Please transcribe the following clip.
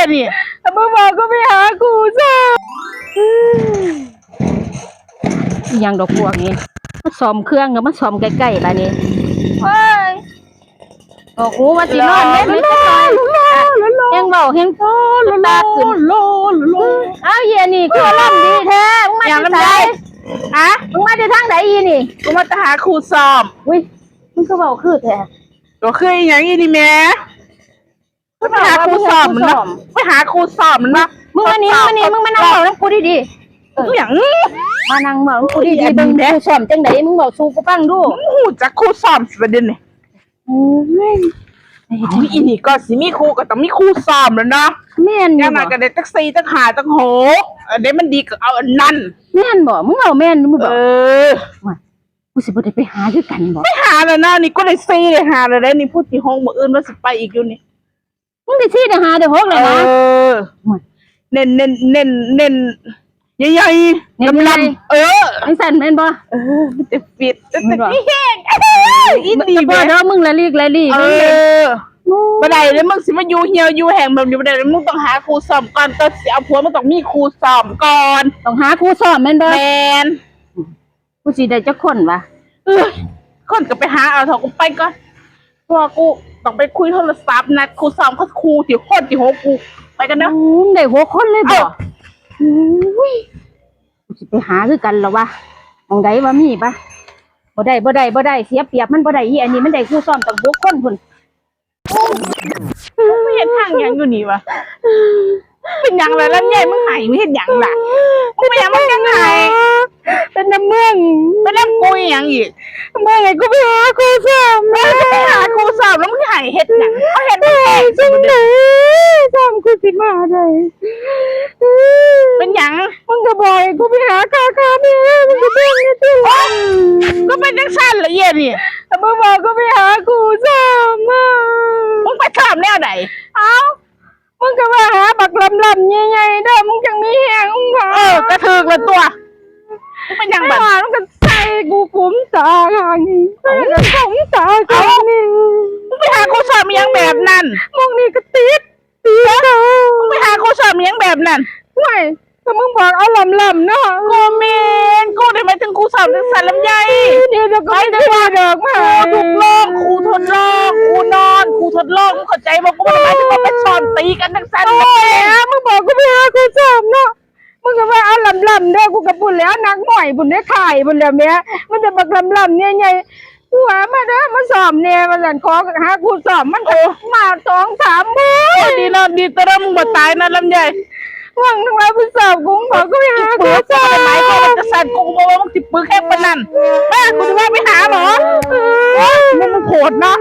ยนี่มึงบอกก็ไปหาครูซะยังดอกพวกนี้มาซ่อมเครื่องกับมาซ่อมใกล้ๆบ้านนี้เฮ้ยบอกกูว่าสินอนเล่นไม่จะต่อยยังเบายังตาขึ้นอ้าวเย็นนี่คือล่ำดีแท้มึงมาที่ไหนมึงมาที่ทางไหนอีนี่กูมาจะหาครูสอบอุ้ยมึงก็เบาคือแท้ก็คืออย่างนี้นี่แม่ไปหาครูสอบมันนะไปหาครูสอบมันนะมึงมานี่มึงมานั่งเบาน้ำกูดีๆอย่างมานั่งเบาน้ำกูดีๆมึงครูสอบจังไหนมึงบอกสู้กูฟังดูหูจักครูสอบประเด็นนี่อีนี่ก็สิมีครูก็ต้องมีครูสอบแล้วนะแม่นยังไงก็ได้ตั้ง4ตั้ง5ตั้ง6อันนี้มันดีก็เอาอันนั้นแม่นบ่มึงเอาแม่นมึงบอกกูสิบ่ได้ไปหาด้วยกันบ่ไปหาแล้วนะนี่ก็ได้4ได้5แล้วได้นี่พูดที่ห้องมื้ออื่นว่าสิไปอีกอยู่นี่มึงได้4ได้5ได้6เลยนะเน้นใหญ่ๆลำไอ้สั่นแม่นบ่มันจะปิดแต่นี่แห้งอีนี่บ่เด้อมึงละลีบ่ได้เลยมึงสิมาอยู่เหี่ยวอยู่แห้งแบบนี้บ่ได้มึงต้องหาครูสอบก่อนก็สิเอาผัวมันต้องมีครูสอบก่อนต้องหาครูสอบแม่นบ่แม่นกูสิได้จักคนวะคนก็ไปหาเอาเถอะกูไปก่อนเพราะกูต้องไปคุยโทรศัพท์นัดครูสอบเขาครูที่คนที่6กูไปกันนะได้6คนเลยบ่กูสิไปหาคือกันแล้ววะมองใดว่ามีปะบ่ได้เสียเปรียบมันบ่ได้อีอันนี้มันได้ครูสอบตั้ง6คนพุ่นไม่เห็นทางยังอยู่นี่วะเป็นยังเลยแล้วใหญ่มึงหายไม่เห็นยังล่ะมึงไปยังมึงยังไงเป็นน้ำเมืองเป็นน้ำกุยยังอีกเมื่อไงกูไปหาครูสอบไปหาครูสอบแล้วมึงหายเห็ดหนังเขาเห็นมึงเองจังไหนทำกูสิมาได้เป็นยังมึงก็บอกกูไปหาคาเนี่ยมึงก็เป็นนี่สิก็เป็นนักสั้นละเอียดนี่มึงบอกกูไปหาครูสอบมึงไปสอบแนวไหนมึงก็มาหาบักลำใหญ่ๆเด้อมึงจังมีแหงมึงกระถึกละตัวมึงเป็นยังแบบมึงก็ใส่กูขุมตาข้างนี้ขุมตาข้างนี้มึงไปหาครูสอบยังแบบนั้นมึงนี่ก็ติดมึงไปหาครูสอบยังแบบนั้นไม่ถ้ามึงบอกเอาลำเนาะกูเมนกูได้มาถึงครูสอบนักสันลำไยเดี๋ยวก็ไม่ได้ว่าดอกมาถูกลอกครูทดลอกครูนอนครูทดลอกมึงเข้าใจบอกกูไม่ได้จะมาไปสอนตีกันนักสันมึงบอกกูไปหาครูสอบเนาะมึงก็ว่าเอาลำเด้อกูกับบุญแล้วนักหม่อยบุญได้ขายบุญแล้วเนี้ยมันจะบักลำเนี่ยไงกูหามาเด้อมาสอบเนี่ยมาหลันขอหาครูสอบมันมา2-3มื้อดีนะดีตระมึงมาตายนะลำไยหวังทั้งหลายผู้สาวกุ้งบอกก็ไปหาครูสอบไหมก็มันจะสั่นกูบอกว่ามึงติดปืนแค่ปนันแม่กูจะว่าไปหาหรอมึงโหดนะ